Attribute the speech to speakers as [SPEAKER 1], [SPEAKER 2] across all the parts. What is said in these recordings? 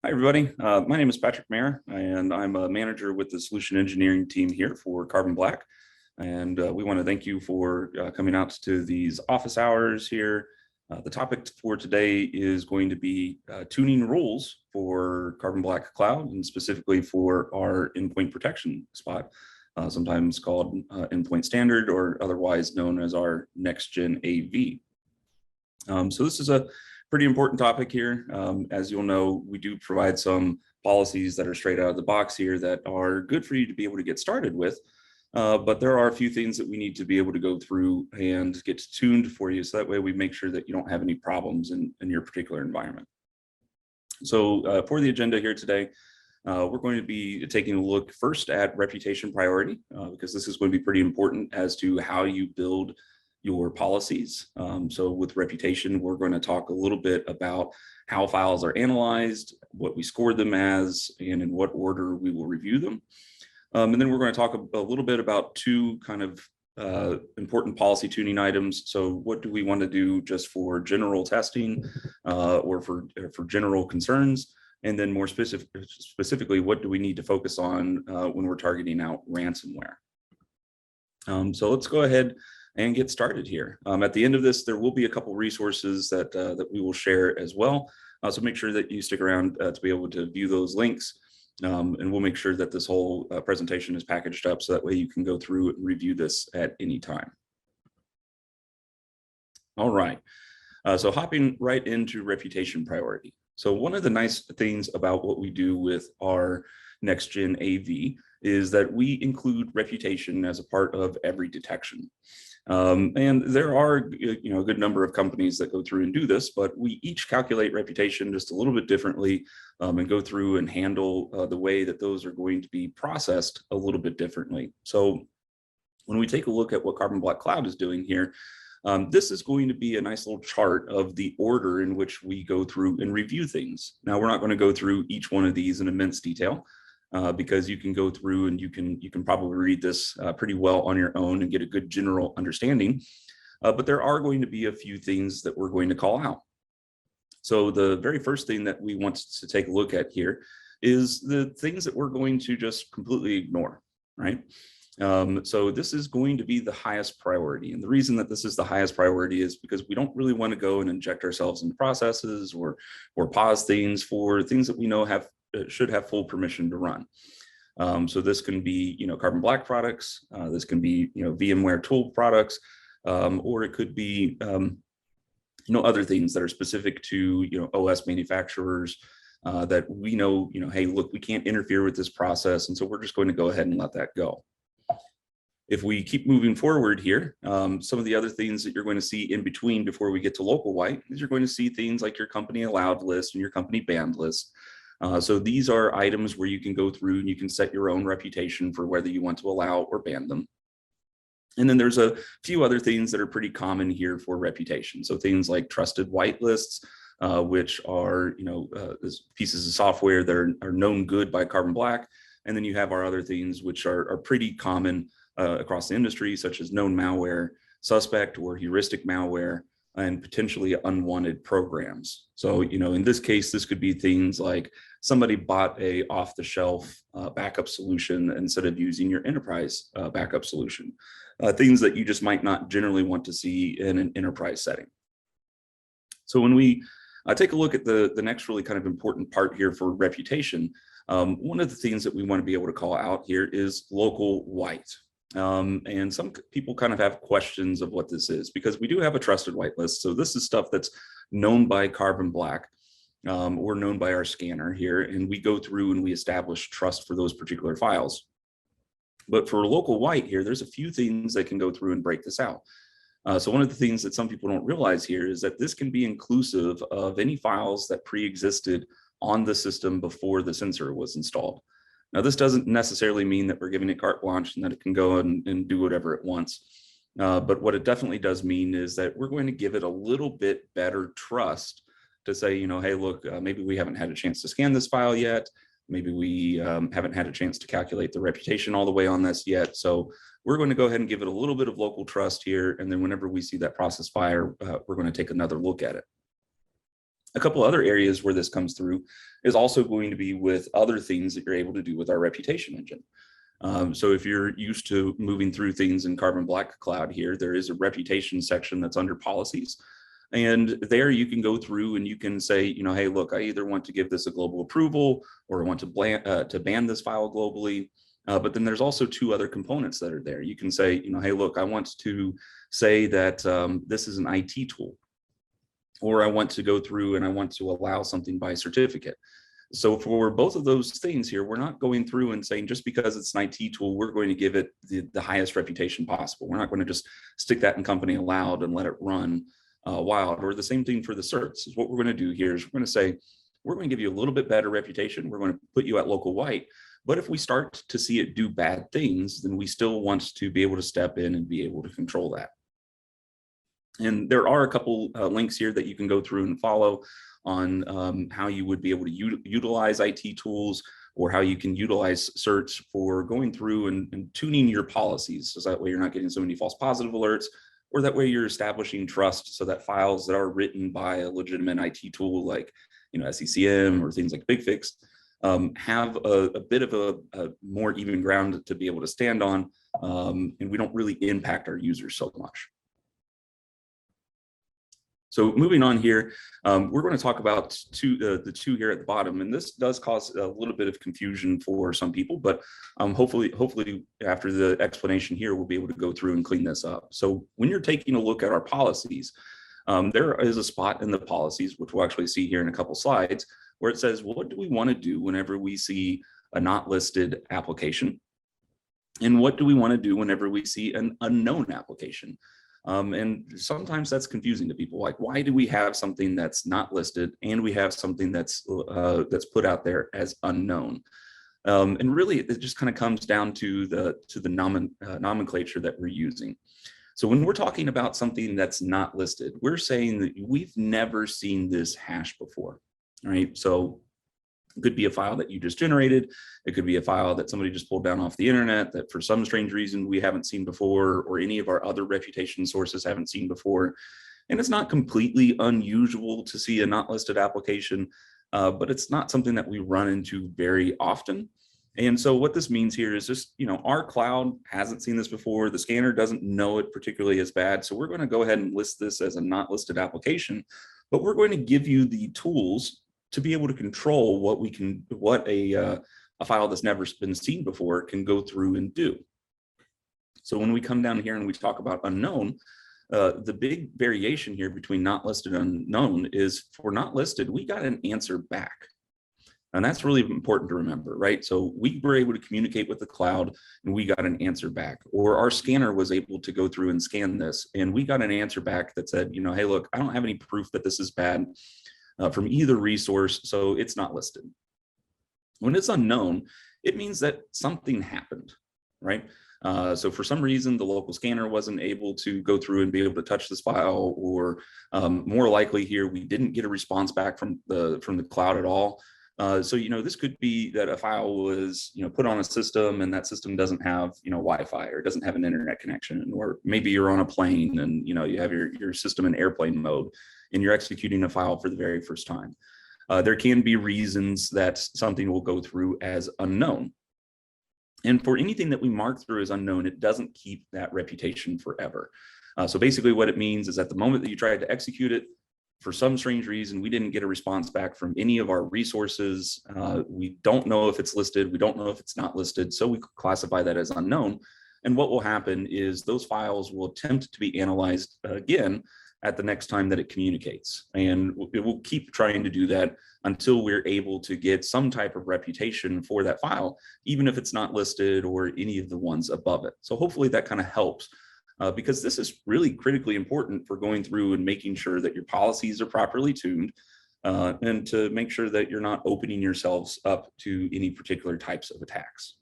[SPEAKER 1] Hi, everybody. My name is Patrick Mayer, and I'm a manager with the solution engineering team here for Carbon Black. And we want to thank you for coming out to these office hours here. The topic for today is going to be tuning rules for Carbon Black Cloud, and specifically for our endpoint protection spot, sometimes called Endpoint Standard, or otherwise known as our next-gen AV. So this is a pretty important topic here. As you'll know, we do provide some policies that are straight out of the box here that are good for you to be able to get started with. But there are a few things that we need to be able to go through and get tuned for you. So that way we make sure that you don't have any problems in your particular environment. So for the agenda here today, we're going to be taking a look first at reputation priority, because this is going to be pretty important as to how you build your policies. So with reputation, we're going to talk a little bit about how files are analyzed, what we score them as, and in what order we will review them. And then we're going to talk a little bit about two kind of important policy tuning items. So what do we want to do just for general testing or for general concerns? And then more specifically, what do we need to focus on when we're targeting out ransomware? So let's go ahead and get started here. At the end of this, there will be a couple resources that we will share as well. So make sure that you stick around to be able to view those links. And we'll make sure that this whole presentation is packaged up so that way you can go through and review this at any time. All right, so hopping right into reputation priority. So one of the nice things about what we do with our next-gen AV is that we include reputation as a part of every detection. And there are, a good number of companies that go through and do this, but we each calculate reputation just a little bit differently and go through and handle the way that those are going to be processed a little bit differently. So when we take a look at what Carbon Black Cloud is doing here, this is going to be a nice little chart of the order in which we go through and review things. Now, we're not going to go through each one of these in immense detail. Because you can go through and you can probably read this pretty well on your own and get a good general understanding. But there are going to be a few things that we're going to call out. So the very first thing that we want to take a look at here is the things that we're going to just completely ignore, right? So this is going to be the highest priority. And the reason that this is the highest priority is because we don't really want to go and inject ourselves into processes or pause things for things that we know should have full permission to run. So this can be, Carbon Black products. This can be, VMware tool products, or it could be, other things that are specific to, OS manufacturers that we know, hey, look, we can't interfere with this process. And so we're just going to go ahead and let that go. If we keep moving forward here, some of the other things that you're going to see in between before we get to local white is you're going to see things like your company allowed list and your company banned list. So these are items where you can go through and you can set your own reputation for whether you want to allow or ban them. And then there's a few other things that are pretty common here for reputation. So things like trusted whitelists, which are pieces of software that are known good by Carbon Black. And then you have our other things which are pretty common across the industry, such as known malware, suspect or heuristic malware, and potentially unwanted programs. So, in this case, this could be things like somebody bought a off-the-shelf backup solution instead of using your enterprise backup solution. Things that you just might not generally want to see in an enterprise setting. So when we take a look at the next really kind of important part here for reputation, one of the things that we want to be able to call out here is local white. And some people kind of have questions of what this is, because we do have a trusted whitelist. So this is stuff that's known by Carbon Black or known by our scanner here. And we go through and we establish trust for those particular files. But for local white here, there's a few things that can go through and break this out. So one of the things that some people don't realize here is that this can be inclusive of any files that pre-existed on the system before the sensor was installed. Now, this doesn't necessarily mean that we're giving it carte blanche and that it can go and do whatever it wants. But what it definitely does mean is that we're going to give it a little bit better trust to say, hey, look, maybe we haven't had a chance to scan this file yet. Maybe we haven't had a chance to calculate the reputation all the way on this yet. So we're going to go ahead and give it a little bit of local trust here. And then whenever we see that process fire, we're going to take another look at it. A couple other areas where this comes through is also going to be with other things that you're able to do with our reputation engine. So if you're used to moving through things in Carbon Black Cloud here, there is a reputation section that's under policies. And there you can go through and you can say, hey, look, I either want to give this a global approval or I want to ban this file globally. But then there's also two other components that are there. You can say, hey, look, I want to say that this is an IT tool, or I want to go through and I want to allow something by certificate. So for both of those things here, we're not going through and saying just because it's an IT tool, we're going to give it the highest reputation possible. We're not going to just stick that in company allowed and let it run wild. Or the same thing for the certs. Is what we're going to do here is we're going to say, we're going to give you a little bit better reputation. We're going to put you at local white. But if we start to see it do bad things, then we still want to be able to step in and be able to control that. And there are a couple links here that you can go through and follow on how you would be able to utilize IT tools, or how you can utilize certs for going through and tuning your policies. So that way you're not getting so many false positive alerts, or that way you're establishing trust so that files that are written by a legitimate IT tool like SCCM or things like BigFix have a bit of a more even ground to be able to stand on, and we don't really impact our users so much. So moving on here, we're going to talk about the two here at the bottom, and this does cause a little bit of confusion for some people, but hopefully after the explanation here, we'll be able to go through and clean this up. So when you're taking a look at our policies, there is a spot in the policies, which we'll actually see here in a couple slides, where it says, well, what do we want to do whenever we see a not listed application? And what do we want to do whenever we see an unknown application? And sometimes that's confusing to people. Like, why do we have something that's not listed and we have something that's put out there as unknown? And really, it just kind of comes down to the nomenclature that we're using. So when we're talking about something that's not listed, we're saying that we've never seen this hash before, right? So it could be a file that you just generated. It could be a file that somebody just pulled down off the internet that for some strange reason we haven't seen before, or any of our other reputation sources haven't seen before. And it's not completely unusual to see a not listed application, but it's not something that we run into very often. And so what this means here is just, our cloud hasn't seen this before. The scanner doesn't know it particularly as bad. So we're going to go ahead and list this as a not listed application, but we're going to give you the tools to be able to control what a file that's never been seen before can go through and do. So when we come down here and we talk about unknown, the big variation here between not listed and unknown is for not listed, we got an answer back. And that's really important to remember, right? So we were able to communicate with the cloud and we got an answer back, or our scanner was able to go through and scan this and we got an answer back that said, hey, look, I don't have any proof that this is bad from either resource, so it's not listed. When it's unknown, it means that something happened, right? So for some reason, the local scanner wasn't able to go through and be able to touch this file, or more likely here, we didn't get a response back from the cloud at all. So, this could be that a file was, put on a system and that system doesn't have, Wi-Fi, or doesn't have an internet connection, or maybe you're on a plane and, you have your system in airplane mode and you're executing a file for the very first time. There can be reasons that something will go through as unknown. And for anything that we mark through as unknown, it doesn't keep that reputation forever. So basically what it means is at the moment that you tried to execute it, for some strange reason, we didn't get a response back from any of our resources. We don't know if it's listed. We don't know if it's not listed. So we classify that as unknown. And what will happen is those files will attempt to be analyzed again at the next time that it communicates. And it will keep trying to do that until we're able to get some type of reputation for that file, even if it's not listed or any of the ones above it. So hopefully that kind of helps. Because this is really critically important for going through and making sure that your policies are properly tuned, and to make sure that you're not opening yourselves up to any particular types of attacks.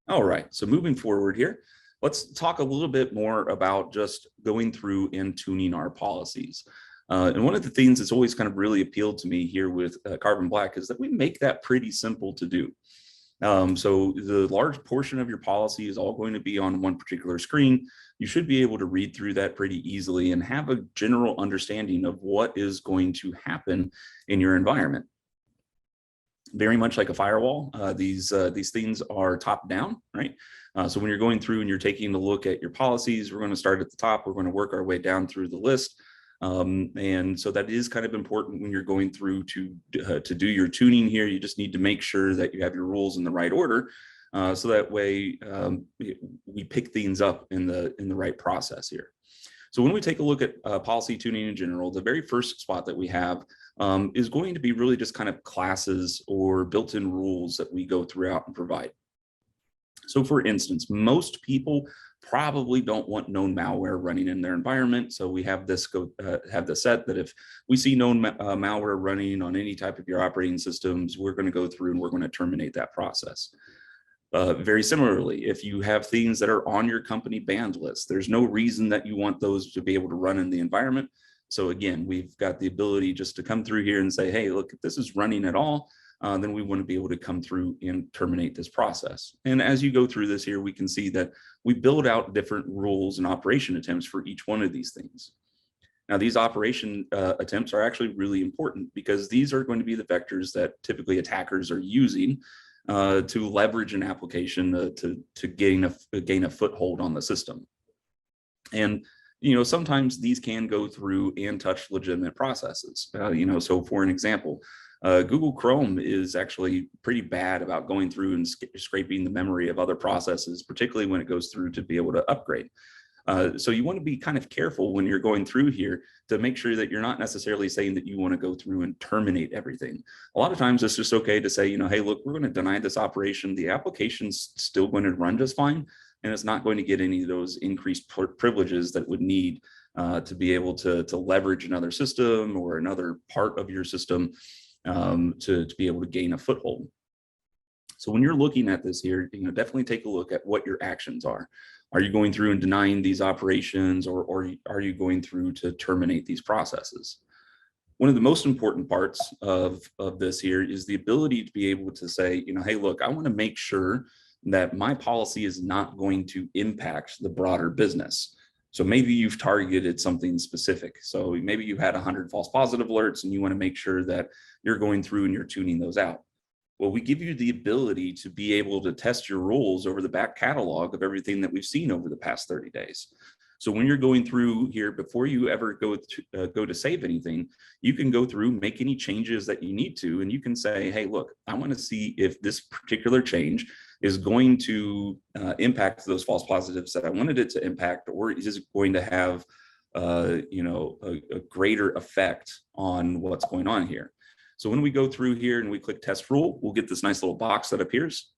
[SPEAKER 1] All right, so moving forward here, let's talk a little bit more about just going through and tuning our policies. And one of the things that's always kind of really appealed to me here with Carbon Black is that we make that pretty simple to do. So the large portion of your policy is all going to be on one particular screen. you should be able to read through that pretty easily and have a general understanding of what is going to happen in your environment. Very much like a firewall, these things are top down, right? So when you're going through and you're taking a look at your policies, we're going to start at the top. We're going to work our way down through the list. And so that is kind of important when you're going through to do your tuning here. You just need to make sure that you have your rules in the right order. So that way we pick things up in the right process here. So when we take a look at policy tuning in general, the very first spot that we have is going to be really just kind of classes or built-in rules that we go throughout and provide. So for instance, most people probably don't want known malware running in their environment. So we have this set that if we see known malware running on any type of your operating systems, we're going to go through and we're going to terminate that process. Very similarly, if you have things that are on your company banned list, there's no reason that you want those to be able to run in the environment. So again, we've got the ability just to come through here and say, hey, look, if this is running at all, then we want to be able to come through and terminate this process. And as you go through this here, we can see that we build out different rules and operation attempts for each one of these things. Now, these operation attempts are actually really important because these are going to be the vectors that typically attackers are using to leverage an application to gain a foothold on the system. And sometimes these can go through and touch legitimate processes. So for an example, Google Chrome is actually pretty bad about going through and scraping the memory of other processes, particularly when it goes through to be able to upgrade. So you want to be kind of careful when you're going through here to make sure that you're not necessarily saying that you want to go through and terminate everything. A lot of times it's just okay to say, hey, look, we're going to deny this operation. The application's still going to run just fine, and it's not going to get any of those increased privileges that would need to be able to leverage another system or another part of your system to be able to gain a foothold. So when you're looking at this here, definitely take a look at what your actions are. Are you going through and denying these operations, or are you going through to terminate these processes? One of the most important parts of this here is the ability to be able to say, hey, look, I want to make sure that my policy is not going to impact the broader business. So maybe you've targeted something specific. So maybe you had 100 false positive alerts and you want to make sure that you're going through and you're tuning those out. Well, we give you the ability to be able to test your rules over the back catalog of everything that we've seen over the past 30 days. So when you're going through here, before you ever go to save anything, you can go through, make any changes that you need to, and you can say, hey, look, I want to see if this particular change is going to impact those false positives that I wanted it to impact, or is it going to have a greater effect on what's going on here. So when we go through here and we click test rule, we'll get this nice little box that appears.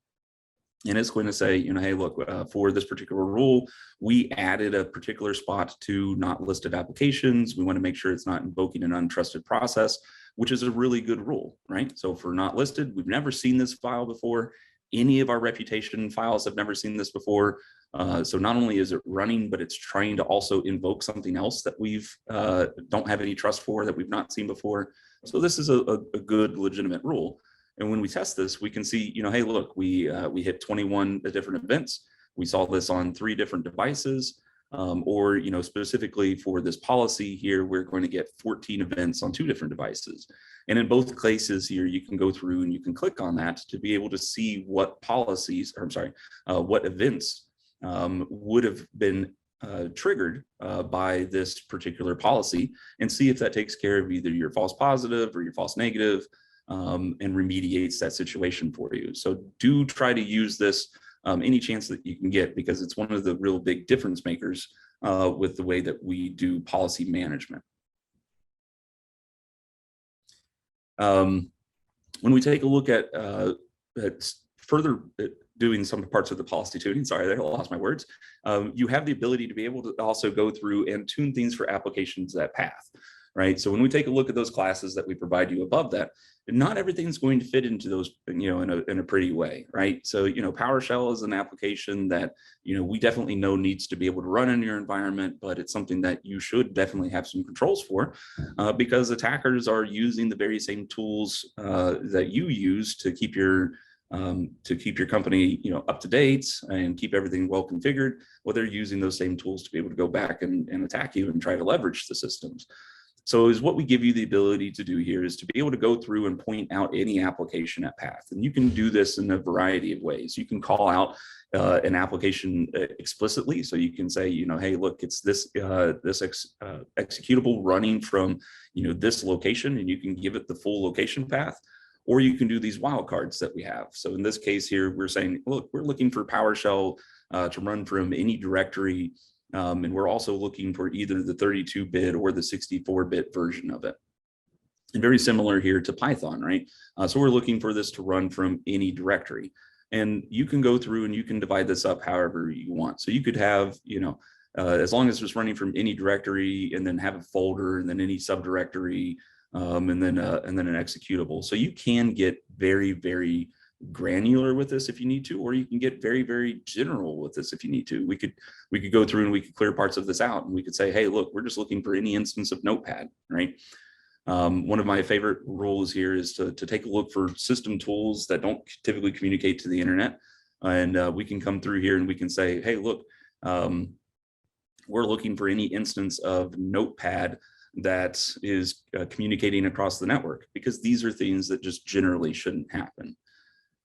[SPEAKER 1] And it's going to say, hey, look, for this particular rule, we added a particular spot to not listed applications. We want to make sure it's not invoking an untrusted process, which is a really good rule, right? So for not listed, we've never seen this file before. Any of our reputation files have never seen this before. So not only is it running, but it's trying to also invoke something else that we've don't have any trust for, that we've not seen before. So this is a good legitimate rule. And when we test this, we can see, hey, look, we hit 21 different events. We saw this on 3 different devices, or, specifically for this policy here, we're going to get 14 events on 2 different devices. And in both cases here, you can go through and you can click on that to be able to see what policies, or I'm sorry, what events would have been triggered by this particular policy, and see if that takes care of either your false positive or your false negative, and remediates that situation for you. So do try to use this any chance that you can get, because it's one of the real big difference makers with the way that we do policy management. When we take a look at further doing some parts of the policy tuning, sorry, I lost my words, you have the ability to be able to also go through and tune things for applications that path, right? So when we take a look at those classes that we provide you above that, not everything's going to fit into those, in a pretty way, right? So, PowerShell is an application that, we definitely know needs to be able to run in your environment, but it's something that you should definitely have some controls for, because attackers are using the very same tools that you use to keep your to keep your company, up to date and keep everything well configured, well, they're using those same tools to be able to go back and attack you and try to leverage the systems. So is what we give you the ability to do here is to be able to go through and point out any application at path. And you can do this in a variety of ways. You can call out an application explicitly. So you can say, hey, look, it's this executable running from, this location, and you can give it the full location path. Or you can do these wildcards that we have. So in this case here, we're saying, look, we're looking for PowerShell to run from any directory. And we're also looking for either the 32-bit or the 64-bit version of it. And very similar here to Python, right? So we're looking for this to run from any directory. And you can go through and you can divide this up however you want. So you could have, as long as it's running from any directory, and then have a folder, and then any subdirectory, and then an executable. So you can get very, very granular with this if you need to, or you can get very, very general with this if you need to. We could go through and we could clear parts of this out, and we could say, hey, look, we're just looking for any instance of Notepad, right? One of my favorite rules here is to take a look for system tools that don't typically communicate to the internet. And we can come through here and we can say, hey, look, we're looking for any instance of Notepad that is communicating across the network, because these are things that just generally shouldn't happen.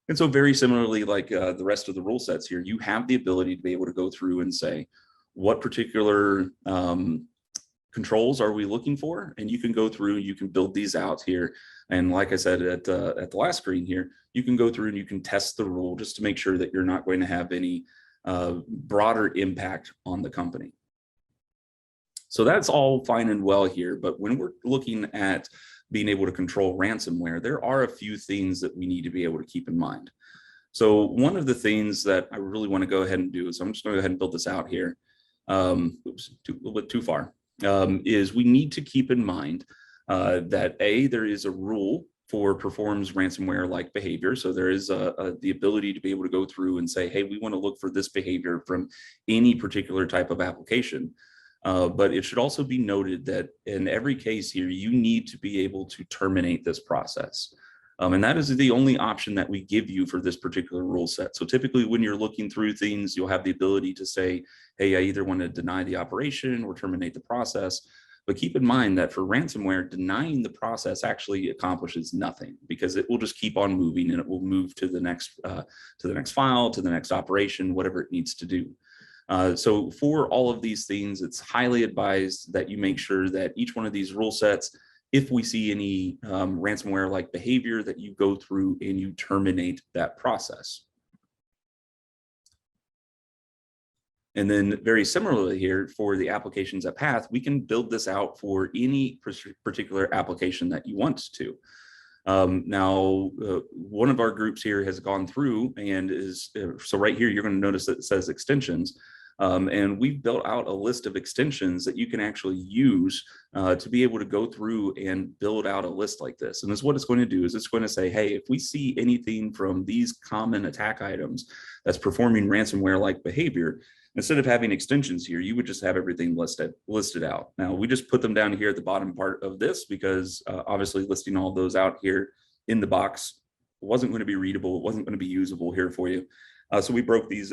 [SPEAKER 1] And so very similarly, like the rest of the rule sets here, you have the ability to be able to go through and say, what particular controls are we looking for? And you can go through, you can build these out here. And like I said at the last screen here, you can go through and you can test the rule just to make sure that you're not going to have any broader impact on the company. So that's all fine and well here, but when we're looking at being able to control ransomware, there are a few things that we need to be able to keep in mind. So one of the things that I really want to go ahead and do is, I'm just going to go ahead and build this out here. Oops, a little bit too far. Is we need to keep in mind that there is a rule for performs ransomware-like behavior. So there is the ability to be able to go through and say, hey, we want to look for this behavior from any particular type of application. But it should also be noted that in every case here, you need to be able to terminate this process. And that is the only option that we give you for this particular rule set. So typically when you're looking through things, you'll have the ability to say, hey, I either want to deny the operation or terminate the process. But keep in mind that for ransomware, denying the process actually accomplishes nothing, because it will just keep on moving and it will move to the next file, to the next operation, whatever it needs to do. So for all of these things, it's highly advised that you make sure that each one of these rule sets, if we see any ransomware-like behavior, that you go through and you terminate that process. And then very similarly here for the applications at path, we can build this out for any particular application that you want to. Now, one of our groups here has gone through and is, so right here, you're going to notice that it says extensions. And we've built out a list of extensions that you can actually use to be able to go through and build out a list like this. And this, what it's going to do is it's going to say, hey, if we see anything from these common attack items that's performing ransomware-like behavior, instead of having extensions here, you would just have everything listed out. Now, we just put them down here at the bottom part of this because obviously listing all those out here in the box wasn't going to be readable. It wasn't going to be usable here for you. So we broke these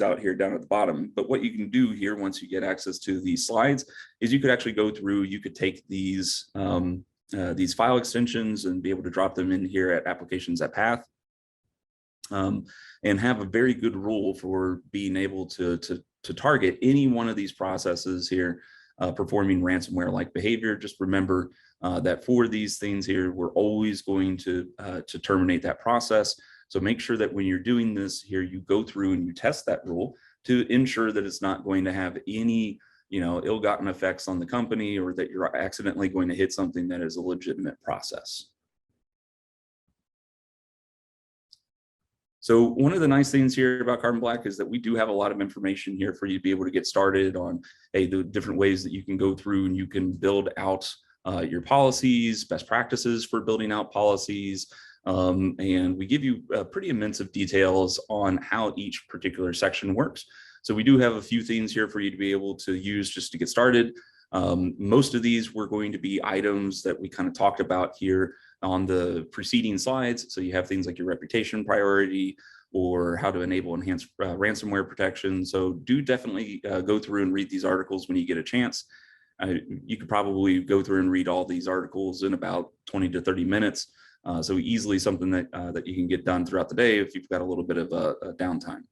[SPEAKER 1] out here down at the bottom. But what you can do here once you get access to these slides is you could actually go through, you could take these file extensions and be able to drop them in here at applications at path. And have a very good rule for being able to target any one of these processes here performing ransomware-like behavior. Just remember that for these things here, we're always going to terminate that process. So make sure that when you're doing this here, you go through and you test that rule to ensure that it's not going to have any ill-gotten effects on the company, or that you're accidentally going to hit something that is a legitimate process. So one of the nice things here about Carbon Black is that we do have a lot of information here for you to be able to get started on the different ways that you can go through and you can build out your policies, best practices for building out policies. And we give you pretty immense of details on how each particular section works. So we do have a few things here for you to be able to use just to get started. Most of these were going to be items that we kind of talked about here on the preceding slides. So you have things like your reputation priority or how to enable enhanced ransomware protection. So do definitely go through and read these articles when you get a chance. You could probably go through and read all these articles in about 20 to 30 minutes. So easily something that you can get done throughout the day if you've got a little bit of a downtime.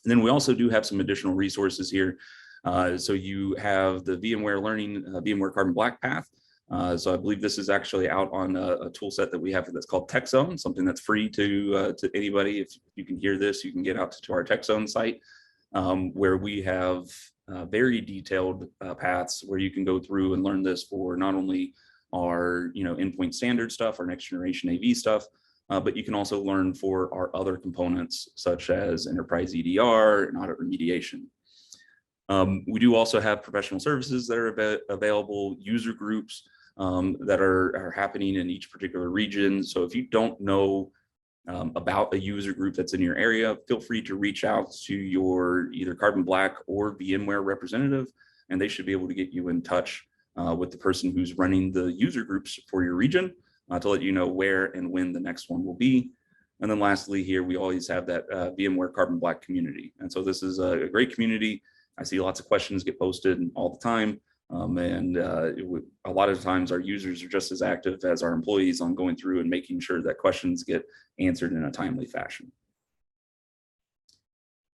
[SPEAKER 1] And then we also do have some additional resources here. So you have the VMware Learning, VMware Carbon Black path. So I believe this is actually out on a tool set that we have that's called Tech Zone, something that's free to anybody. If you can hear this, you can get out to our Tech Zone site, where we have very detailed paths where you can go through and learn this for not only our endpoint standard stuff, our next generation AV stuff, but you can also learn for our other components such as enterprise EDR and audit remediation. We do also have professional services that are available, user groups that are happening in each particular region. So if you don't know about a user group that's in your area, feel free to reach out to your either Carbon Black or VMware representative, and they should be able to get you in touch with the person who's running the user groups for your region to let you know where and when the next one will be. And then lastly here, we always have that VMware Carbon Black community. And so this is a great community. I see lots of questions get posted all the time. A lot of times our users are just as active as our employees on going through and making sure that questions get answered in a timely fashion.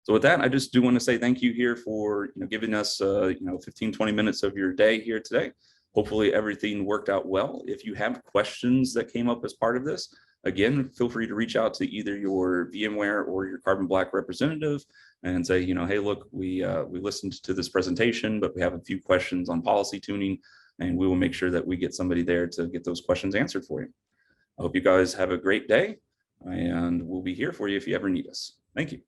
[SPEAKER 1] So with that, I just do want to say thank you here for giving us 15, 20 minutes of your day here today. Hopefully everything worked out well. If you have questions that came up as part of this, again, feel free to reach out to either your VMware or your Carbon Black representative and say, hey, look, we listened to this presentation, but we have a few questions on policy tuning, and we will make sure that we get somebody there to get those questions answered for you. I hope you guys have a great day, and we'll be here for you if you ever need us. Thank you.